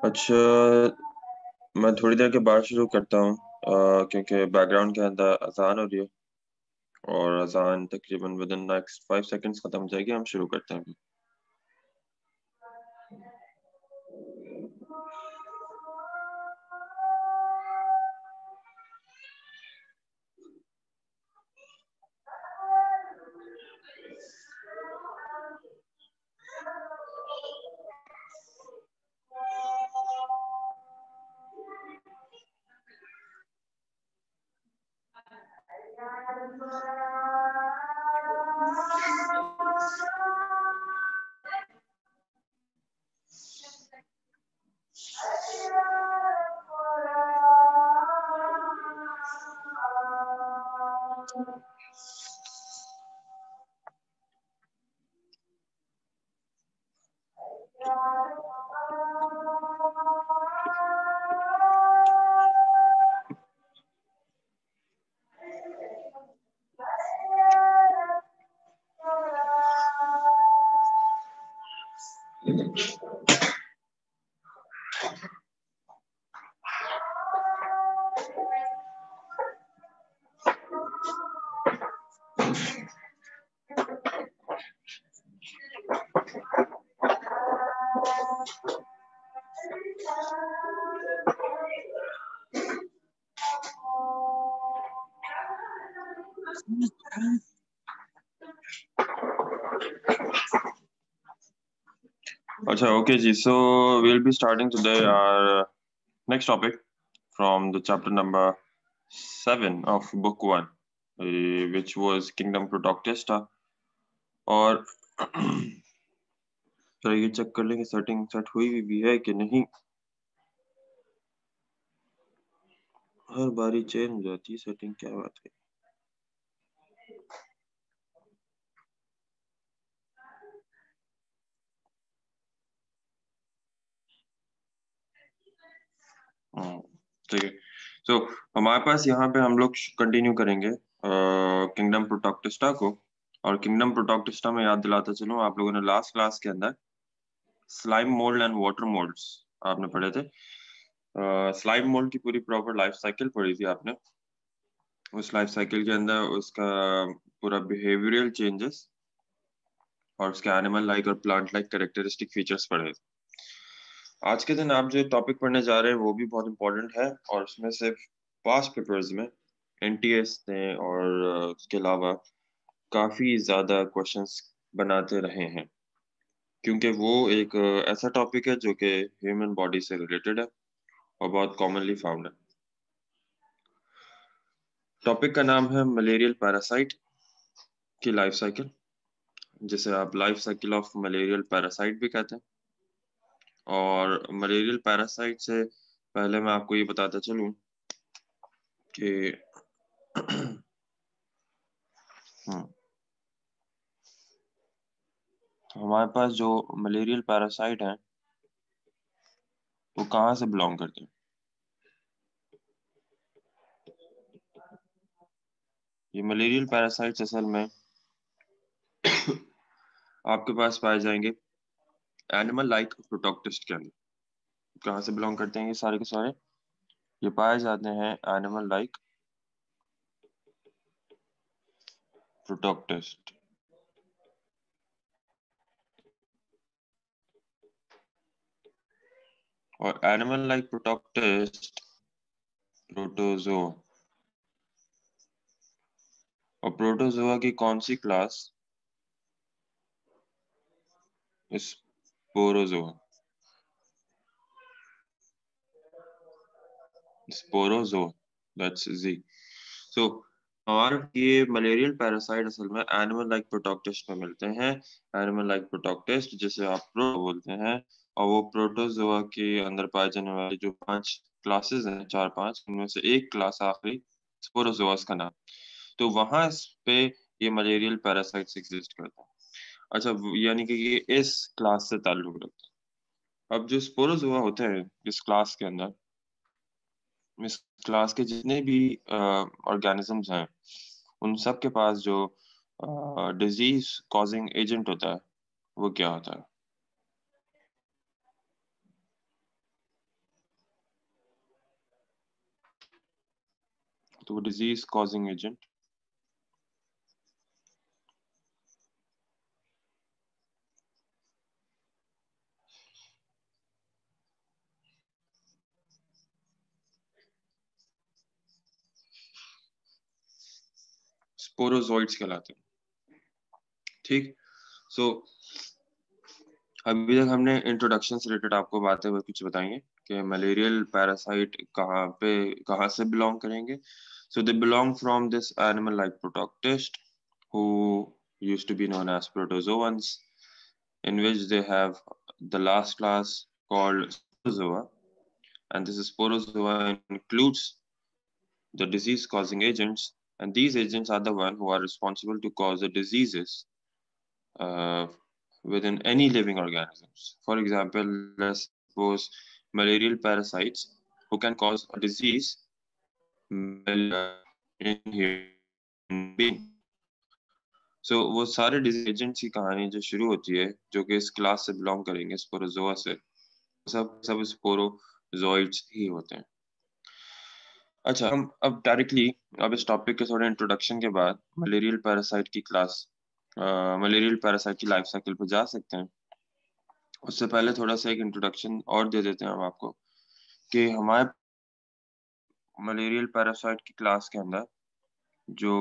अच्छा, मैं थोड़ी देर के बाद शुरू करता हूँ क्योंकि बैकग्राउंड के अंदर अजान हो रही है और अजान तकरीबन विद इन नेक्स्ट 5 सेकंड्स खत्म हो जाएगी। हम शुरू करते हैं। अच्छा, okay ji, so we'll be starting today our next topic from the chapter number 7 of book 1, which was Kingdom Protoctista। और तो ये चेक कर लेंगे सेटिंग सेट हुई भी है कि नहीं। हर बारी चेंज हो जाती है सेटिंग, क्या बात है। ठीक है, तो हमारे पास यहाँ पे हम लोग कंटिन्यू करेंगे किंगडम प्रोटॉक्टिस्टा को। और किंगडम प्रोटॉक्टिस्टा में याद दिलाता चलूं, आप लोगों ने लास्ट क्लास के अंदर slime mould and water moulds आपने पढ़े थे। स्लाइम मोल्ड की पूरी प्रॉपर लाइफ साइकिल पढ़ी थी आपने। उस लाइफ साइकिल के अंदर उसका पूरा बिहेवियरल चेंजेस और उसके एनिमल लाइक और प्लांट लाइक कैरेक्टरिस्टिक फीचर्स पढ़े थे। आज के दिन आप जो टॉपिक पढ़ने जा रहे हैं वो भी बहुत इंपॉर्टेंट है, और उसमें से पास्ट पेपर्स में एनटीएस ने और उसके अलावा काफी ज्यादा क्वेश्चंस बनाते रहे हैं, क्योंकि वो एक ऐसा टॉपिक है जो कि ह्यूमन बॉडी से रिलेटेड है और बहुत कॉमनली फाउंड है। टॉपिक का नाम है मलेरियल पैरासाइट की लाइफ साइकिल, जिसे आप life cycle of malarial parasite भी कहते हैं। और मलेरियल पैरासाइट से पहले मैं आपको ये बताता चलूं कि हमारे पास जो मलेरियल पैरासाइट है वो कहाँ से बिलोंग करते हैं। ये मलेरियल पैरासाइट्स असल में आपके पास पाए जाएंगे एनिमल लाइक प्रोटोक्टिस्ट के अंदर। कहाँ से बिलोंग करते हैं ये सारे के सारे? ये पाए जाते हैं एनिमल लाइक प्रोटोक्टिस्ट। और एनिमल लाइक प्रोटोक्टिस्ट प्रोटोजोआ, और प्रोटोजोआ की कौन सी क्लास? स्पोरोजोआ। स्पोरोजोआ, दैट्स जी। सो हमारे ये मलेरियल पैरासाइट असल में एनिमल लाइक प्रोटोक्टिस्ट में मिलते हैं। एनिमल लाइक प्रोटोक्टिस्ट जिसे आप प्रो बोलते हैं, और वो प्रोटोजोआ के अंदर पाए जाने वाले जो 5 क्लासेस हैं, 4-5, उनमें से एक क्लास आखिरी स्पोरोजोआस का नाम। तो वहां पे ये मलेरियल पैरासाइट्स एग्जिस्ट करते हैं। अच्छा, यानी कि ये इस क्लास से ताल्लुक रखते हैं। अब जो स्पोरोजोआ होते हैं इस क्लास के अंदर, इस क्लास के जितने भी ऑर्गेनिजम्स हैं, उन सब के पास जो डिजीज कॉजिंग एजेंट होता है वो क्या होता है? तो डिजीज कॉजिंग एजेंट स्पोरोजोइड्स कहलाते हैं। ठीक। सो अभी तक हमने इंट्रोडक्शन से रिलेटेड आपको बातें कुछ बताएंगे कि मलेरियल पैरासाइट कहाँ से बिलोंग करेंगे। So they belong from this animal like protoctist who used to be known as protozoans, in which they have the last class called sporozoa, and this sporozoa includes the disease causing agents, and these agents are the one who are responsible to cause the diseases uh, within any living organisms. For example, let's suppose malarial parasites who can cause a disease in human being. So वो सारे disease agents की कहानी जो शुरू होती है जो कि इस क्लास से बिलोंग करेंगे स्पोरोजोआ से, सब सब स्पोरोजोइड्स ही होते हैं। अच्छा, हम अब डायरेक्टली अब इस टॉपिक के थोड़े इंट्रोडक्शन के बाद मलेरियल पैरासाइट की क्लास मलेरियल पैरासाइट की लाइफ साइकिल पर जा सकते हैं। उससे पहले थोड़ा सा एक इंट्रोडक्शन और दे देते हैं हम आपको कि हमारे मलेरियल पैरासाइट की क्लास के अंदर जो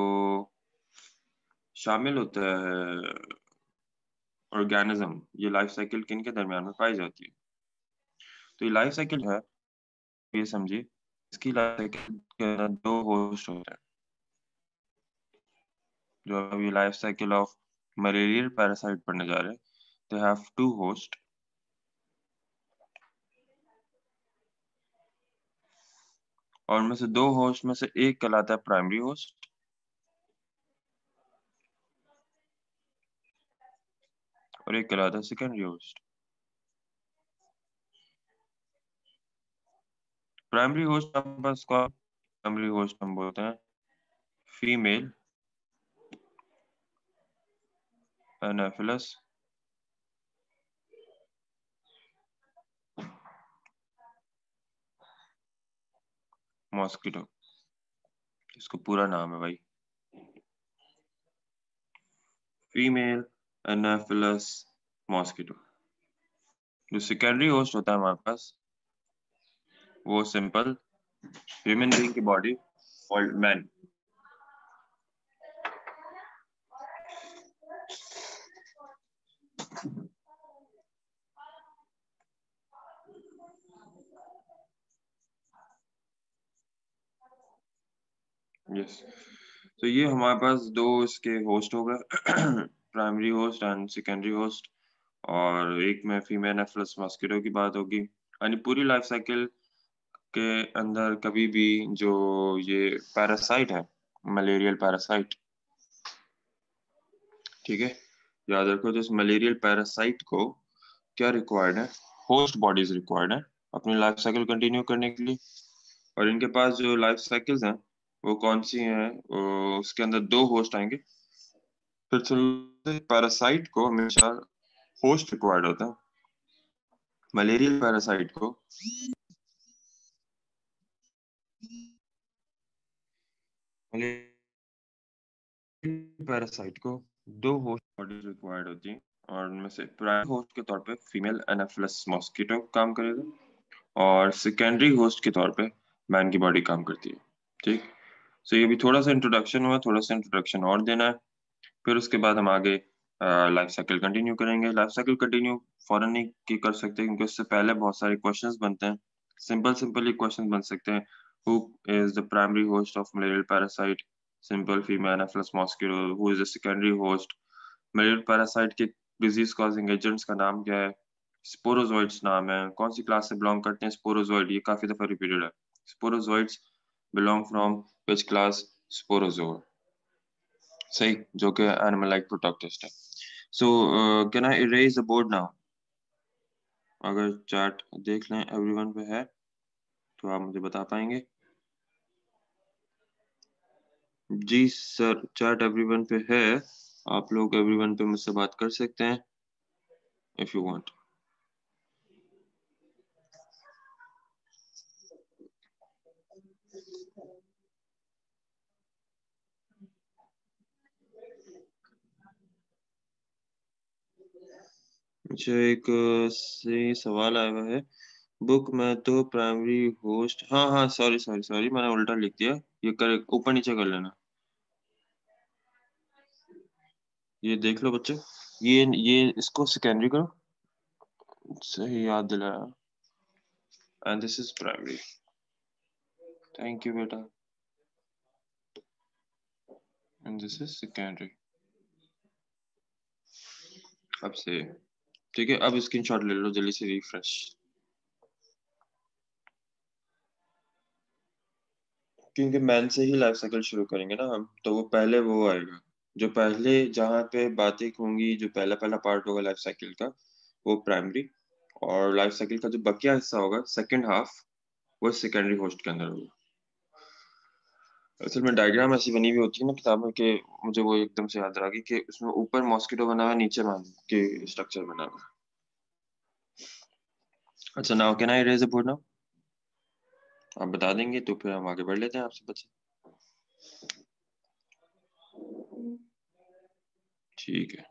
शामिल होता है ऑर्गेनिज्म, ये लाइफ साइकिल किन के दरमियान में पाई जाती है। तो ये लाइफ साइकिल है, ये समझिए, इसकी लाइफ साइकिल के अंदर दो होस्ट होते हैं। जो अभी life cycle of malarial parasite पढ़ने जा रहे हैं, दे हैव टू होस्ट, और उनमें से दो होस्ट में से एक कहलाता है प्राइमरी होस्ट और एक कहलाता है सेकेंडरी होस्ट। प्राइमरी होस्ट हम बस प्राइमरी होस्ट हम बोलते हैं फीमेल एनाफिलस मॉस्किटो, इसको पूरा नाम है भाई, फीमेल एनाफिलस मॉस्किटो। जो सेकेंडरी होस्ट होता है हमारे पास, वो सिंपल ह्यूमन बीइंग की बॉडी कॉल्ड मैन। यस, तो ये हमारे पास दो इसके होस्ट हो गए primary host and secondary host, और एक में फीमेल एनाफिलस मॉस्किटो की बात होगी। यानी पूरी लाइफ साइकिल के अंदर कभी भी जो ये पैरासाइट है, मलेरियल पैरासाइट, ठीक है, याद रखो, तो इस मलेरियल पैरासाइट को क्या रिक्वायर्ड है, होस्ट बॉडीज रिक्वायर्ड है अपनी लाइफ साइकिल कंटिन्यू करने के लिए। और इनके पास जो लाइफ साइकिल्स हैं वो कौन सी हैं, उसके अंदर दो होस्ट आएंगे। फिर पैरासाइट को हमेशा होस्ट रिक्वायर्ड होता है, मलेरियल पैरासाइट को पैरासाइट को दो होस्ट बॉडीज रिक्वायर्ड होती हैं, और उनमें से प्राइमरी होस्ट के तौर पे फीमेल एनाफिलस मॉस्किटो काम करेगा और सेकेंडरी होस्ट के तौर पे मैन की बॉडी काम करती है। ठीक। सो ये भी थोड़ा सा इंट्रोडक्शन हुआ, थोड़ा सा इंट्रोडक्शन और देना है, फिर उसके बाद हम आगे लाइफ साइकिल कंटिन्यू करेंगे। लाइफ साइकिल कंटिन्यू फौरन नहीं की कर सकते क्योंकि उससे पहले बहुत सारे क्वेश्चंस बनते हैं। सिंपल सिंपल ही क्वेश्चन बन सकते हैं। Who is the primary host of malarial parasite, simple female Anopheles mosquito. Who is the secondary host, malarial parasite के डिजीज कॉजिंग एजेंट्स का नाम क्या है, स्पोरोजोइड्स नाम है, कौन सी क्लास से बिलोंग करते हैं स्पोरोजोइड, ये काफी दफा रिपीटेड है, sporozoites belong from which class, Sporozoa, सही, जो कि एनिमल लाइक प्रोटोक्टिस्ट है। सो can I erase the board now? अगर चार्ट देख लें एवरीवन पे है तो आप मुझे बता पाएंगे? जी सर, चार्ट एवरीवन पे है, आप लोग एवरीवन पे मुझसे बात कर सकते हैं इफ यू वांट। मुझे एक से सवाल आया हुआ है। बुक में तो प्राइमरी होस्ट, हाँ हाँ, सॉरी सॉरी सॉरी, मैंने उल्टा लिख दिया। ये कर ऊपर नीचे कर लेना। ये देख लो बच्चे, ये इसको सेकेंडरी करो। सही याद दिलाया। And this is primary. Thank you बेटा। And this is secondary. अब से ठीक है, अब स्क्रीनशॉट ले लो जल्दी से, रिफ्रेश। क्योंकि मैन से ही लाइफ साइकिल शुरू करेंगे ना हम, तो वो पहले वो आएगा। जो पहले जहाँ पे बातें होंगी, जो पहला पहला पार्ट होगा लाइफ साइकिल का, वो प्राइमरी। और लाइफ साइकिल का जो बकिया हिस्सा होगा, सेकंड हाफ, वो सेकेंडरी होस्ट के अंदर होगा। असल में डायग्राम ऐसी बनी हुई होती है ना किताब में कि मुझे वो एकदम से याद रहा कि उसमें ऊपर मॉस्किटो बना हुआ है, नीचे मान के स्ट्रक्चर बना हुआ है। अच्छा, now can I raise a board now? आप बता देंगे तो फिर हम आगे बढ़ लेते हैं आपसे बच्चे। ठीक है।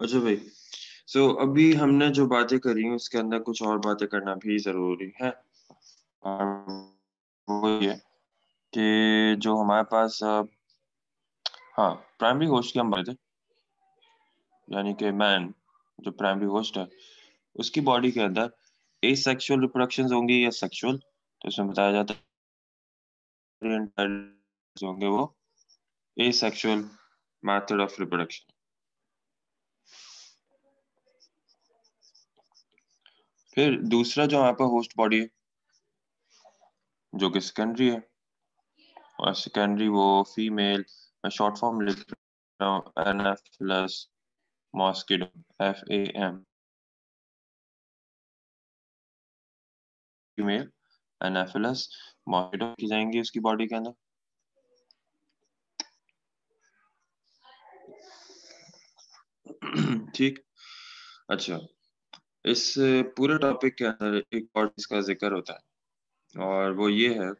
अच्छा भाई, अभी हमने जो बातें करी हैं उसके अंदर कुछ और बातें करना भी जरूरी है। और वो ये कि जो हमारे पास हाँ, प्राइमरी होस्ट की हम बात थे, यानी कि मैन जो प्राइमरी होस्ट है, उसकी बॉडी के अंदर ए सेक्सुअल रिप्रोडक्शन होंगी या सेक्सुअल, तो इसमें बताया जाता है होंगे वो ए सेक्सुअल मेथड ऑफ रिप्रोडक्शन। फिर दूसरा जो यहाँ पर होस्ट बॉडी है, जो कि सेकेंडरी है, और सेकेंडरी वो फीमेल, मैं शॉर्ट फॉर्म लिख रहा हूँ, Anopheles mosquito, FAM, female Anopheles mosquito की जाएंगी उसकी बॉडी के अंदर। ठीक। अच्छा, इस पूरे टॉपिक के अंदर एक और इसका जिक्र होता है, और वो ये है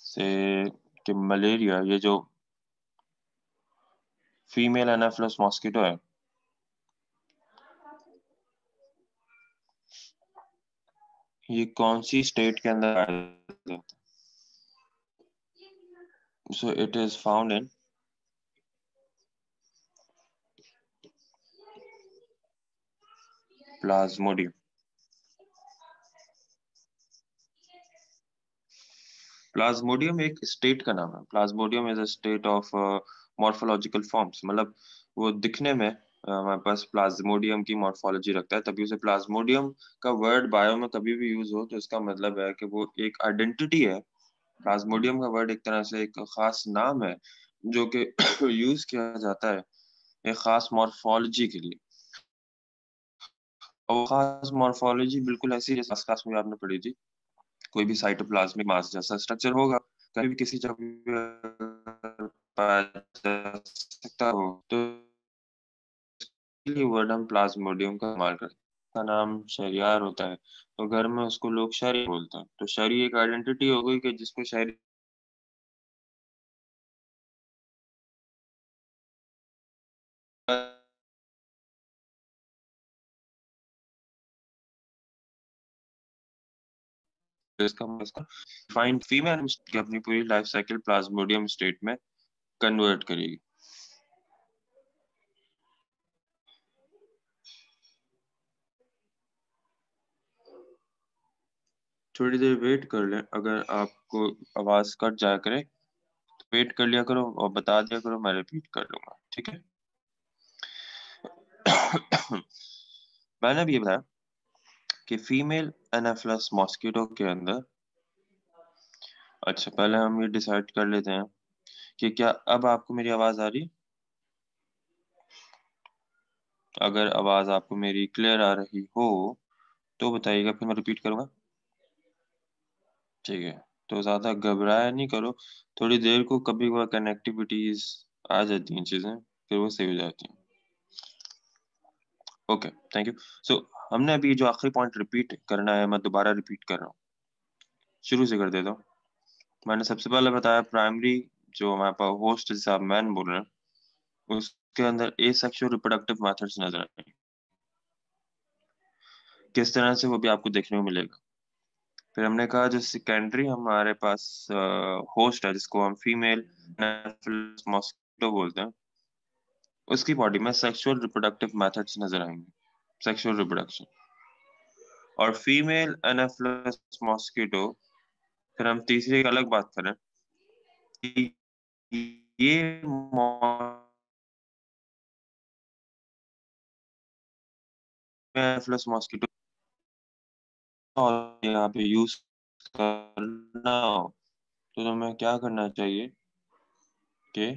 से कि मलेरिया, ये जो फीमेल एनाफिलस मॉस्किटो है, ये कौन सी स्टेट के अंदर पाया जाता है? So it is found in Plasmodium. Plasmodium एक स्टेट का नाम है। Plasmodium is a state of morphological forms, मतलब वो दिखने में हमारे पास प्लाज्मोडियम की मॉर्फोलॉजी रखता है, तभी उसे प्लाज्मोडियम का वर्ड बायो में कभी भी यूज हो तो इसका मतलब है कि वो एक आइडेंटिटी है। प्लाज्मोडियम का वर्ड एक तरह से एक खास नाम है जो कि यूज किया जाता है एक खास मॉर्फोलॉजी के लिए। और वो खास मॉर्फोलॉजी बिल्कुल ऐसी जैसे क्लास में आपने पढ़ी थी, कोई भी साइटोप्लाज्मिक मास जैसा स्ट्रक्चर होगा, कहीं भी किसी जगह पाया जा सकता हो, तो इसलिए वर्ड हम प्लाज्मोडियम का इस्तेमाल करते हैं। का नाम शहरियार होता है, तो घर में उसको लोग शहरी बोलते हैं, तो शहरी एक आइडेंटिटी हो गई कि जिसको शहरी, इसका फाइंड फीमेल की अपनी पूरी लाइफ साइकिल प्लाज्मोडियम स्टेट में कन्वर्ट करेगी। थोड़ी देर वेट कर लें, अगर आपको आवाज कट जाया करे तो वेट कर लिया करो और बता दिया करो, मैं रिपीट कर लूंगा, ठीक है? मैंने भी ये बताया कि फीमेल एनाफिलस मॉस्किटो के अंदर, अच्छा पहले हम ये डिसाइड कर लेते हैं कि क्या अब आपको मेरी आवाज आ रही। अगर आवाज आपको मेरी क्लियर आ रही हो तो बताइएगा, फिर मैं रिपीट करूंगा। ठीक है, तो ज्यादा घबराया नहीं करो। थोड़ी देर को कभी कभार कनेक्टिविटीज आ जाती हैं चीजें, फिर वो सही हो जाती हैं। Okay, thank you. सो हमने अभी जो आखिरी पॉइंट रिपीट करना है, मैं दोबारा रिपीट कर रहा हूँ, शुरू से कर देता हूँ। मैंने सबसे पहले बताया प्राइमरी जो हमारे पास होस्ट जैसे आप मैन बोल रहे हैं, उसके अंदर ए सेक्सुअल रिप्रोडक्टिव मेथड्स नजर आएंगे। किस तरह से वो भी आपको देखने को मिलेगा। फिर हमने कहा जो सेकेंडरी हमारे पास होस्ट है, जिसको हम फीमेल मॉस्किटो बोलते हैं, उसकी बॉडी में सेक्सुअल रिप्रोडक्टिव मेथड्स नजर आएंगे, सेक्सुअल रिप्रोडक्शन। और फीमेल एनाफिलस मॉस्किटो, फिर हम तीसरी एक अलग बात करें कि ये एनाफिलस मॉस्किटो और यहाँ पे यूज करना हो तो तुम्हें क्या करना चाहिए कि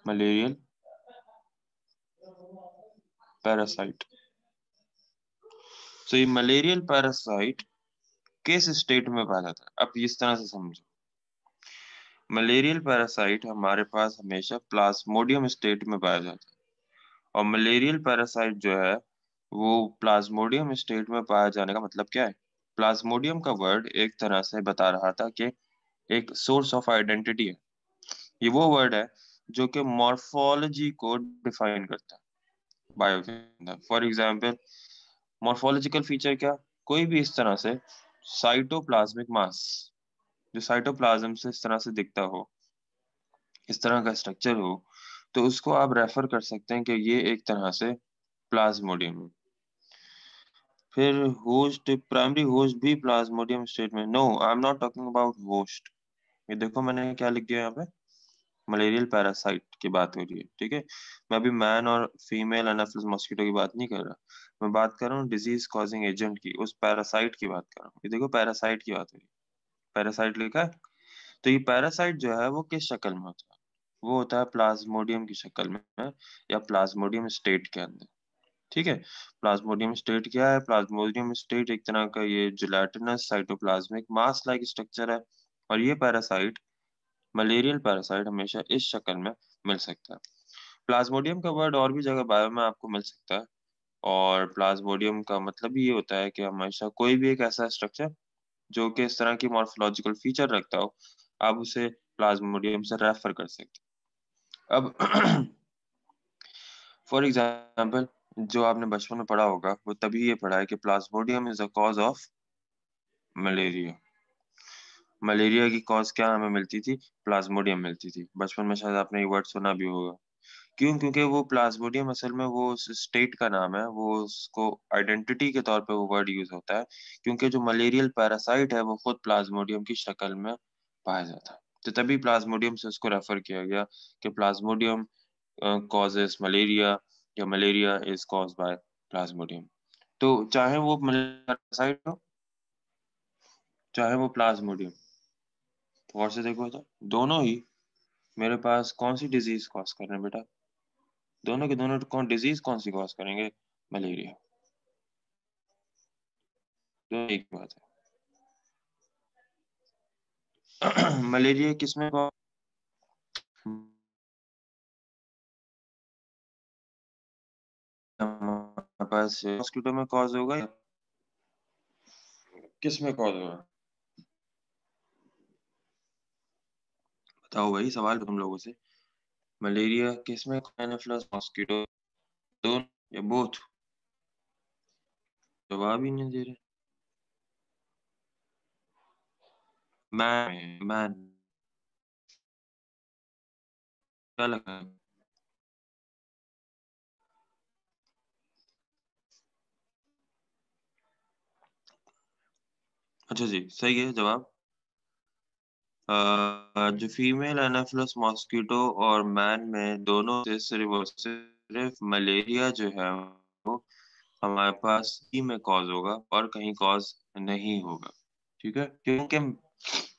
मलेरियल पैरासाइट। तो ये मलेरियल पैरासाइट किस स्टेट में पाया जाता है, अब इस तरह से समझो। मलेरियल पैरासाइट हमारे पास हमेशा प्लाज्मोडियम स्टेट में पाया जाता है। और मलेरियल पैरासाइट जो है वो प्लाज्मोडियम स्टेट में पाया जाने का मतलब क्या है। प्लाज्मोडियम का वर्ड एक तरह से बता रहा था कि एक सोर्स ऑफ आइडेंटिटी है। ये वो वर्ड है जो कि मॉर्फोलॉजी को डिफाइन करता है बायो के अंदर। फॉर एग्जाम्पल, मॉर्फोलॉजिकल फीचर क्या, कोई भी इस तरह से साइटोप्लाज्मिक मास जो साइटोप्लाज्म से इस तरह से दिखता हो, इस तरह का स्ट्रक्चर हो, तो उसको आप रेफर कर सकते हैं कि ये एक तरह से प्लाज्मोडियम है। फिर होस्ट, प्राइमरी होस्ट भी प्लाज्मोडियम स्टेट में। No, I am not talking about host. ये देखो मैंने क्या लिख दिया यहाँ पे, मलेरियल पैरासाइट की बात हो रही है, ठीक है। मैं अभी मैन और फीमेल एनाफिलिस मॉस्किटो की बात नहीं कर रहा। मैं बात कर रहा हूँ डिजीज कॉजिंग एजेंट की, उस पैरासाइट की बात कर रहा हूँ। ये देखो पैरासाइट की बात हो रही है, पैरासाइट लिखा है। तो ये पैरासाइट जो है वो किस शक्ल में होता है, वो होता है प्लाज्मोडियम की शक्ल में या प्लाज्मोडियम स्टेट के अंदर, ठीक है। प्लाज्मोडियम स्टेट क्या है, प्लाज्मोडियम स्टेट एक तरह का ये gelatinous cytoplasmic mass like structure है। और ये पैरासाइट, मलेरियल पैरासाइट, हमेशा इस शक्ल में मिल सकता है। प्लाज्मोडियम का वर्ड और भी जगह बायो में आपको मिल सकता है। और प्लाज्मोडियम का मतलब ये होता है कि हमेशा कोई भी एक ऐसा स्ट्रक्चर जो कि इस तरह की मॉर्फोलॉजिकल फीचर रखता हो, आप उसे प्लाज्मोडियम से रेफर कर सकते हैं। अब फॉर एग्जाम्पल, जो आपने बचपन में पढ़ा होगा वो तभी ये पढ़ा है कि Plasmodium is a cause of malaria. Malaria की कॉज क्या हमें मिलती थी, प्लाज्मोडियम मिलती थी। बचपन में शायद आपने ये वर्ड सुना भी होगा। क्यों, क्योंकि वो प्लाज्मोडियम असल में वो उस स्टेट का नाम है, वो उसको आइडेंटिटी के तौर पे वो वर्ड यूज होता है। क्योंकि जो मलेरियल पैरासाइट है वो खुद प्लाज्मोडियम की शक्ल में पाया जाता है, तो तभी प्लाज्मोडियम से उसको रेफर किया गया कि प्लाज्मोडियम कॉजेस मलेरिया, या malaria is cause by Plasmodium. तो चाहे वो पैरासाइट हो, चाहे वो प्लाज्मोडियम, तो और से देखो तो दोनों ही मेरे पास कौन सी डिजीज कॉज कर रहे हैं बेटा, दोनों के दोनों कौन डिजीज कौन सी कॉज करेंगे, मलेरिया। दोनों एक बात है। मलेरिया किसमें हमारे पास मॉस्किटो में कॉज होगा या किस में कॉज होगा, बताओ भाई, सवाल तुम लोगों से। मलेरिया किस में, एनाफिलस मॉस्किटो, दोनों या बोथ, जवाब ही नहीं दे रहे। मैन क्या लगा, अच्छा जी सही है जवाब। जो फीमेल एनाफिलस मॉस्किटो और मैन में दोनों से सिर्फ मलेरिया जो है वो हमारे पास ही में कॉज होगा और कहीं कॉज नहीं होगा। ठीक है, क्योंकि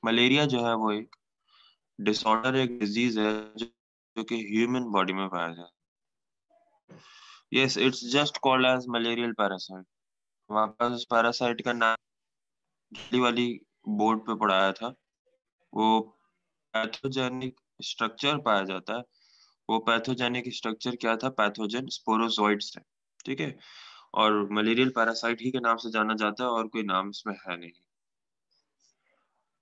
मलेरिया जो है वो एक डिसऑर्डर, एक डिजीज है जो कि ह्यूमन बॉडी में पाया जाता है। Yes, it's just called as malarial parasite. हमारे पास उस पैरासाइट का नाम दिल्ली वाली बोर्ड पे पढ़ाया था। वो पैथोजेनिक स्ट्रक्चर पाया जाता है। वो पैथोजेनिक स्ट्रक्चर क्या था? पैथोजन स्पोरोजोइट्स है। ठीक है, और मलेरियल पैरासाइट ही के नाम से जाना जाता है और कोई नाम इसमें है नहीं।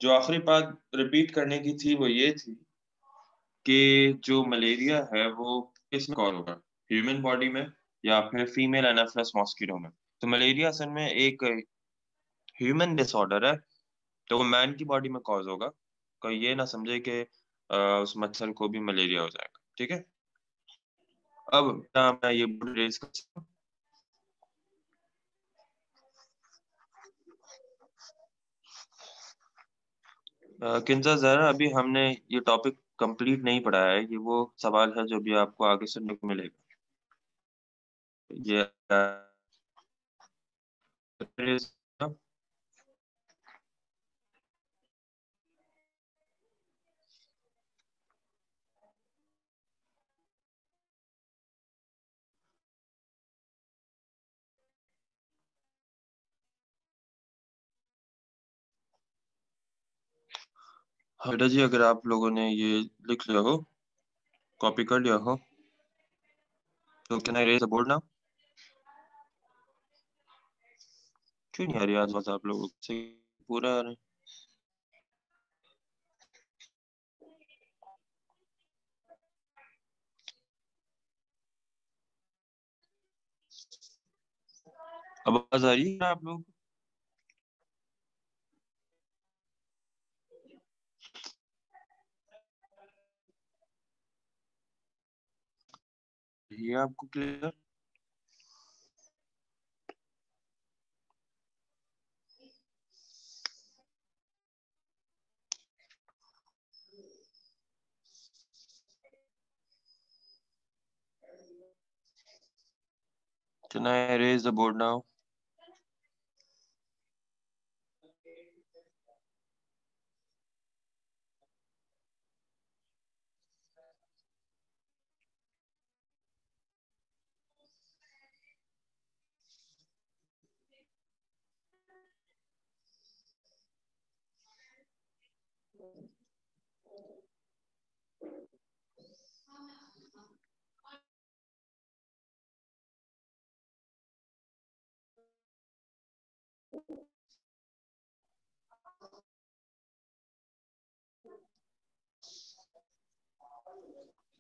जो आखिरी बात रिपीट करने की थी वो ये थी कि जो मलेरिया है वो किस में कॉज होगा, ह्यूमन बॉडी में या फिर फीमेल एनाफिलस मॉस्किटो में? तो मलेरिया असल में एक ह्यूमन डिसऑर्डर है, तो वो मैन की बॉडी में कॉज होगा। कोई ये ना समझे कि उस मच्छर को भी मलेरिया हो जाएगा। ठीक है, अब क्या मैं ये रेस कर सकता हूँ? किंजा जरा, अभी हमने ये टॉपिक कंप्लीट नहीं पढ़ाया है। ये वो सवाल है जो भी आपको आगे सुनने को मिलेगा। ये हाँ बेटा जी, अगर आप लोगों ने ये लिख लिया हो, कॉपी कर लिया हो, तो can I raise the board now? क्यों नहीं आ रही आज? बस आप लोगों से पूरा आ रहे हैं। अब आवाज आ रही है आप लोग? ये आपको clear? Can I raise the board now?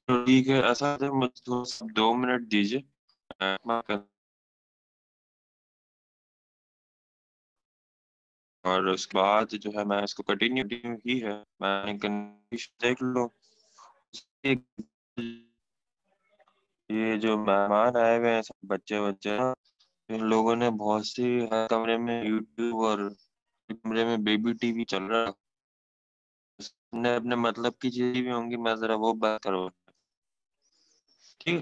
ठीक है, ऐसा है, मुझे थोड़ा सा 2 मिनट दीजिए। और उसके बाद जो है मैं इसको कंटिन्यू ही है, मैंने कंडीशन देख लो। एक, ये जो मेहमान आए हुए हैं सब बच्चे बच्चे ना, इन लोगों ने बहुत सी, हर कमरे में यूट्यूब और कमरे में बेबी टीवी चल रहा है। उसने अपने मतलब की चीजें भी होंगी, मैं जरा वो बात करो। ठीक है,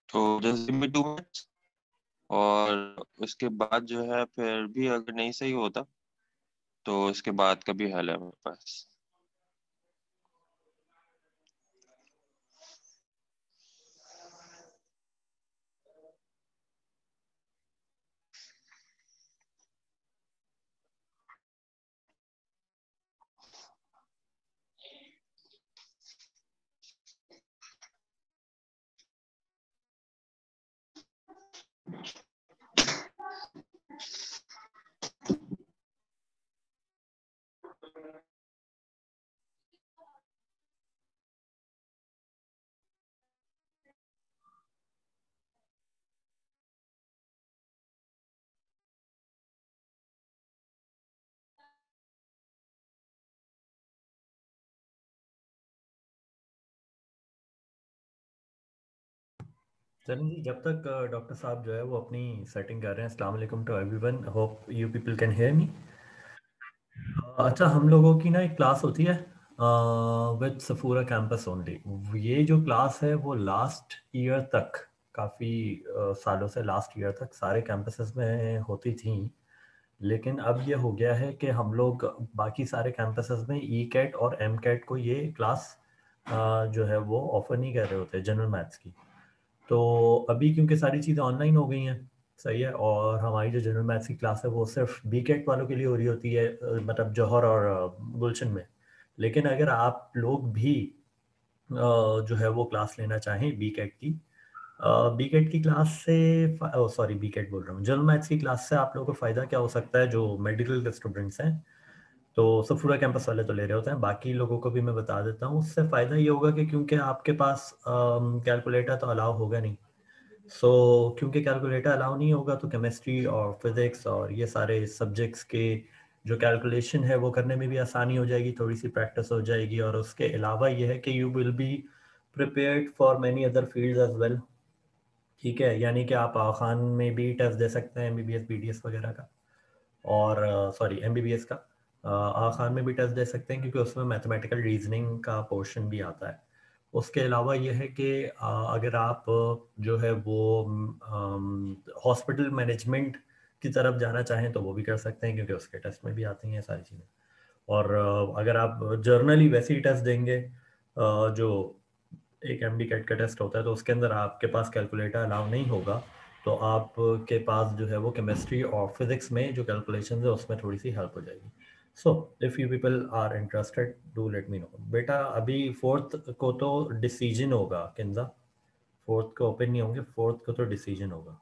तो जस्ट गिव मी 2 मिनट्स। और उसके बाद जो है फिर भी अगर नहीं सही होता तो इसके बाद का भी हल है मेरे पास। चलें जी, जब तक डॉक्टर साहब जो है वो अपनी सेटिंग कर रहे हैं। अस्सलाम वालेकुम to everyone, hope you people can hear me. अच्छा, हम लोगों की ना एक क्लास होती है विद सफूरा कैंपस ओनली। ये जो क्लास है वो लास्ट ईयर तक, काफ़ी सालों से लास्ट ईयर तक सारे कैंपसेस में होती थी। लेकिन अब ये हो गया है कि हम लोग बाकी सारे कैंपसेस में ई कैट और एम कैट को ये क्लास जो है वो ऑफर नहीं कर रहे होते जनरल मैथ्स की। तो अभी क्योंकि सारी चीज़ें ऑनलाइन हो गई हैं, सही है, और हमारी जो जनरल मैथ्स की क्लास है वो सिर्फ बी कैट वालों के लिए हो रही होती है, मतलब जौहर और गुलशन में। लेकिन अगर आप लोग भी जो है वो क्लास लेना चाहें बी कैट की, बी कैट की क्लास से, सॉरी बी कैट बोल रहा हूँ, जनरल मैथ्स की क्लास से आप लोगों को फ़ायदा क्या हो सकता है जो मेडिकल के स्टूडेंट्स हैं। तो सफूरा कैंपस वाले तो ले रहे होते हैं, बाकी लोगों को भी मैं बता देता हूँ। उससे फ़ायदा ये होगा कि क्योंकि आपके पास कैलकुलेटर तो अलाउ होगा नहीं। क्योंकि कैलकुलेटर अलाउ नहीं होगा तो केमिस्ट्री और फिज़िक्स और ये सारे सब्जेक्ट्स के जो कैलकुलेशन है वो करने में भी आसानी हो जाएगी, थोड़ी सी प्रैक्टिस हो जाएगी। और उसके अलावा ये है कि you will be prepared for many other fields as well. ठीक है, यानी कि आप खान में भी टेस्ट दे सकते हैं, एमबीबीएस बीडीएस वगैरह का, और सॉरी एमबीबीएस का। खान में भी टेस्ट दे सकते हैं क्योंकि उसमें मैथमेटिकल रीजनिंग का पोर्शन भी आता है। उसके अलावा ये है कि अगर आप जो है वो हॉस्पिटल मैनेजमेंट की तरफ जाना चाहें तो वो भी कर सकते हैं क्योंकि उसके टेस्ट में भी आती हैं सारी चीज़ें। और अगर आप जर्नली वैसे ही टेस्ट देंगे, जो एक एमडी कैट का टेस्ट होता है, तो उसके अंदर आपके पास कैलकुलेटर अलाउ नहीं होगा। तो आपके पास जो है वो केमिस्ट्री और फिजिक्स में जो कैलकुलेशन है उसमें थोड़ी सी हेल्प हो जाएगी। So if you people are interested do let me know. बेटा अभी फोर्थ को तो डिसीजन होगा किंजा, फोर्थ को ओपन नहीं होंगे, फोर्थ को तो डिसीजन होगा।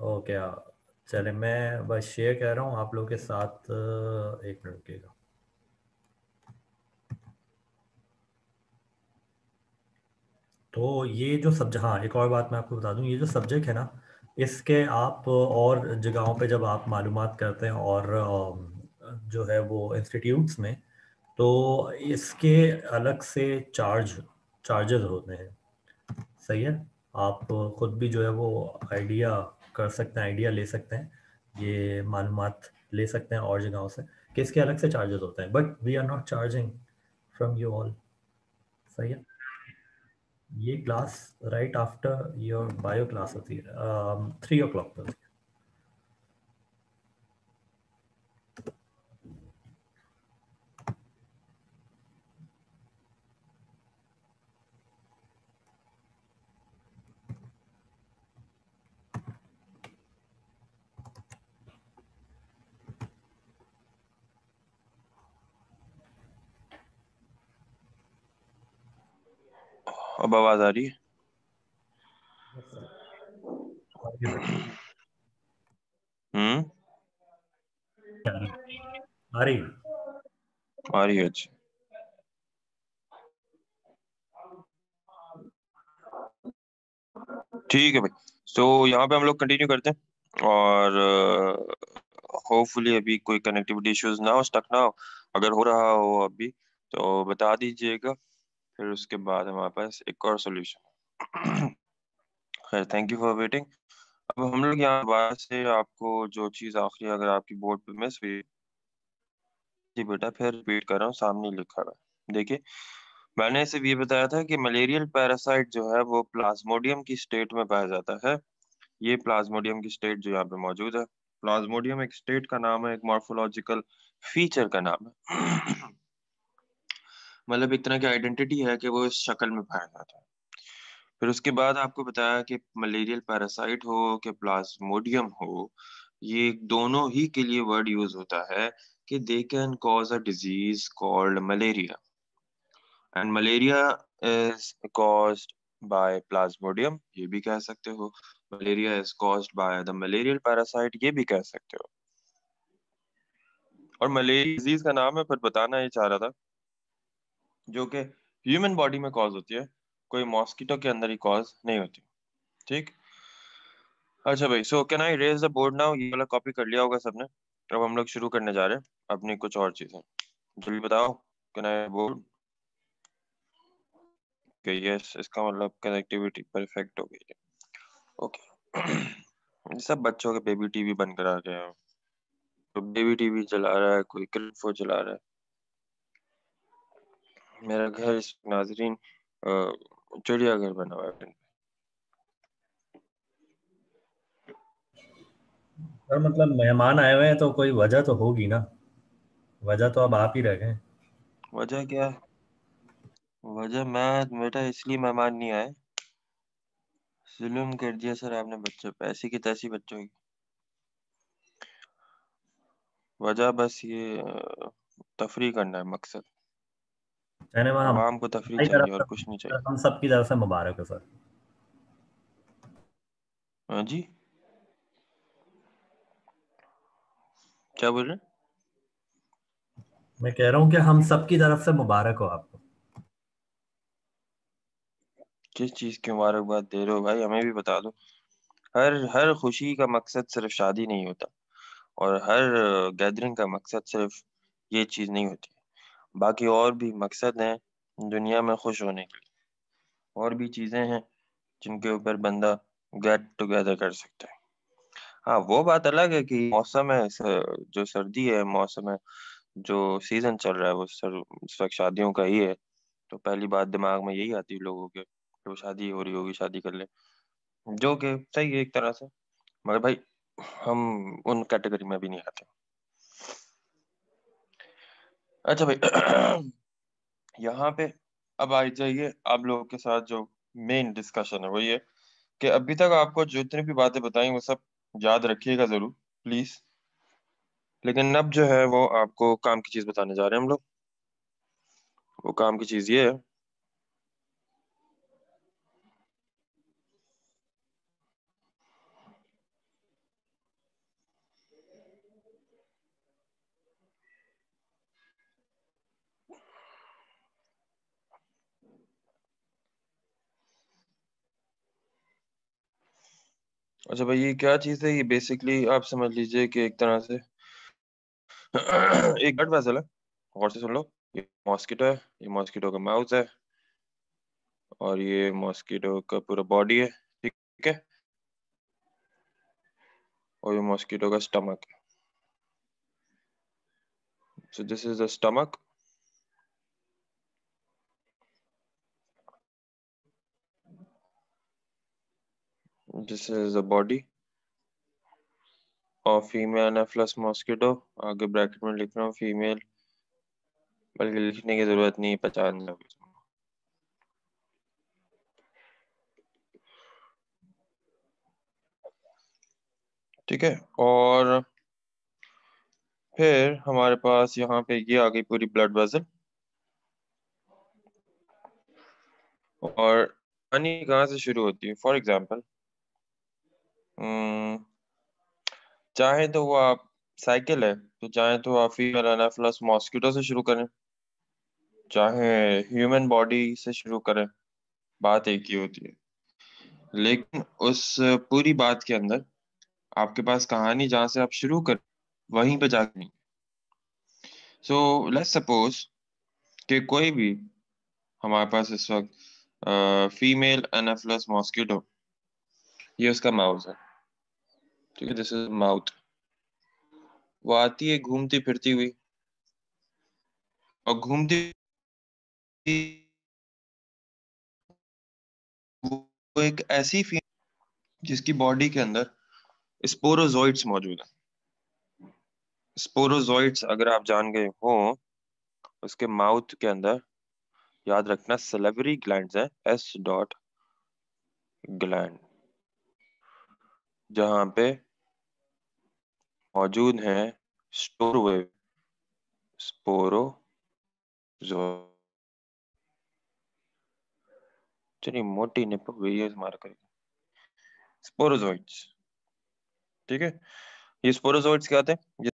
ओके, चले मैं बस शेयर कर रहा हूँ आप लोगों के साथ, एक मिनट रुकिएगा। तो ये जो सब्जेक्ट, हाँ एक और बात मैं आपको बता दूं, ये जो सब्जेक्ट है ना, इसके आप और जगहों पे जब आप मालूमात करते हैं और जो है वो इंस्टीट्यूट्स में, तो इसके अलग से चार्जेस होते हैं। सही है, आप खुद भी जो है वो आइडिया कर सकते हैं, आइडिया ले सकते हैं, ये मालूमात ले सकते हैं और जगहों से कि इसके अलग से चार्जेस होते हैं, but we are not charging from you all. सही है, ये class right after your bio class होती है, 3 o'clock पर। अब आवाज आ रही है? हम्म। आ रही। आ रही है, अच्छी। ठीक है भाई। यहाँ पे हम लोग कंटिन्यू करते हैं, और होपफुली अभी कोई कनेक्टिविटी इश्यूज ना हो, स्टक ना हो। अगर हो रहा हो अभी तो बता दीजिएगा, फिर उसके बाद हमारे पास एक और सॉल्यूशन। खैर, थैंक यू फॉर वेटिंग। अब हम लोग यहाँ दोबारा से आपको जो चीज़ आखिरी अगर आपकी बोर्ड पे मिस हुई, जी बेटा फिर रिपीट कर रहा हूँ, सामने ही लिखा हुआ है देखिए। मैंने सिर्फ ये बताया था कि मलेरियल पैरासाइट जो है वो प्लाज्मोडियम की स्टेट में पाया जाता है। ये प्लाज्मोडियम की स्टेट जो यहाँ पे मौजूद है, प्लाज्मोडियम एक स्टेट का नाम है, एक मॉर्फोलॉजिकल फीचर का नाम है। मतलब एक तरह की आइडेंटिटी है कि वो इस शक्ल में पाया जाता है। फिर उसके बाद आपको बताया कि मलेरियल पैरासाइट हो कि प्लाज्मोडियम हो, ये दोनों ही के लिए वर्ड यूज होता है कि they can cause a disease called malaria, and malaria is caused by Plasmodium, ये भी कह सकते हो। Malaria is caused by the malarial parasite, ये भी कह सकते हो। और मलेरिया डिजीज का नाम है, पर बताना ये चाह रहा था, जो कि ह्यूमन बॉडी में कॉज होती है, कोई मॉस्किटो के अंदर ही कॉज नहीं होती। ठीक। अच्छा भाई, so can I raise the board now? ये वाला कॉपी कर लिया होगा सबने। अब हम लोग शुरू करने जा रहे हैं अपनी कुछ और चीजें। जल्दी बताओ, can I board? Okay, yes, इसका मतलब कनेक्टिविटी परफेक्ट हो गई है। ओके। सब बच्चों के बेबी टीवी बंद करा के हैं। तो बेबी टीवी चला रहा है, कोई क्रिकेट चला रहा है। मेरा घर इस नाजरीन चिड़ियाघर बना हुआ है। सर मतलब मेहमान आए हुए हैं तो कोई वजह तो होगी ना, वजह तो अब आप ही रह गए। वजह क्या है? वजह मैं बेटा इसलिए मेहमान नहीं आए, जुल्म कर दिया सर आपने बच्चों पे, ऐसी की तैसी बच्चों की। वजह बस ये तफरी करना है मकसद। कहने में आवाम को तफरी हमारी चाहिए तरफ और कुछ नहीं से, चाहिए। हम सबकी तरफ से मुबारक है सर। हाँ जी, क्या बोल रहे हैं? मैं कह रहा हूँ कि हम सबकी तरफ से मुबारक हो आपको। किस चीज की मुबारकबाद दे रहे हो भाई, हमें भी बता दो। हर हर खुशी का मकसद सिर्फ शादी नहीं होता, और हर गैदरिंग का मकसद सिर्फ ये चीज नहीं होती। बाकी और भी मकसद हैं दुनिया में खुश होने के लिए, और भी चीजें हैं जिनके ऊपर बंदा गेट टुगेदर कर सकता है। हाँ, वो बात अलग है कि मौसम है जो सर्दी है, मौसम है, जो सीजन चल रहा है वो सर इस वक्त शादियों का ही है। तो पहली बात दिमाग में यही आती है लोगों के, तो शादी हो रही होगी, शादी कर ले, जो कि सही है एक तरह से। मगर भाई हम उन कैटेगरी में भी नहीं आते। अच्छा भाई यहाँ पे अब आ जाइए, आप लोगों के साथ जो मेन डिस्कशन है वो ये कि अभी तक आपको जितनी भी बातें बताई वो सब याद रखिएगा जरूर, प्लीज। लेकिन अब जो है वो आपको काम की चीज बताने जा रहे हैं हम लोग। वो काम की चीज ये है, अच्छा भाई ये क्या चीज है, ये बेसिकली आप समझ लीजिए कि एक तरह से एक ब्लड वेसल है। गौर से सुन लो, ये मॉस्किटो है, ये मॉस्किटो का माउथ है, और ये मॉस्किटो का पूरा बॉडी है, ठीक है। और ये मॉस्किटो का स्टमक है। So this is the stomach, this is the body और फीमेल एनाफिलस मॉस्किटो। आगे ब्रैकेट में लिख रहा हूँ फीमेल, बल्कि लिखने की जरूरत नहीं, पहचान जाओगे तुम। ठीक है। और फिर हमारे पास यहाँ पे ये आ गई पूरी ब्लड वेसल। और पानी कहाँ से शुरू होती है, फॉर एग्जाम्पल चाहे तो वो आप साइकिल है तो चाहे तो आप फीमेल एनाफिलस मॉस्किटो से शुरू करें, चाहे ह्यूमन बॉडी से शुरू करें, बात एक ही होती है। लेकिन उस पूरी बात के अंदर आपके पास कहानी जहां से आप शुरू कर वहीं पे जाके नहीं। सो लेट्स सपोज कि कोई भी हमारे पास इस वक्त फीमेल एनाफिलस मॉस्किटो, ये उसका माउथ है, ठीक है, दिस इज माउथ। वो आती है घूमती फिरती हुई, और घूमती वो एक ऐसी फीमेल जिसकी बॉडी के अंदर स्पोरोजोइट्स मौजूद है। स्पोरोजोइट्स अगर आप जान गए हो, उसके माउथ के अंदर याद रखना सलेवरी ग्लैंड्स है, एस डॉट ग्लैंड, जहां पे मौजूद है स्टोर हुए स्पोरोजोइट। चलिए मोटी निप हुई है हमारा करेगा स्पोरोजोइट्स, ठीक है। ये स्पोरोजोइट्स क्या होते हैं?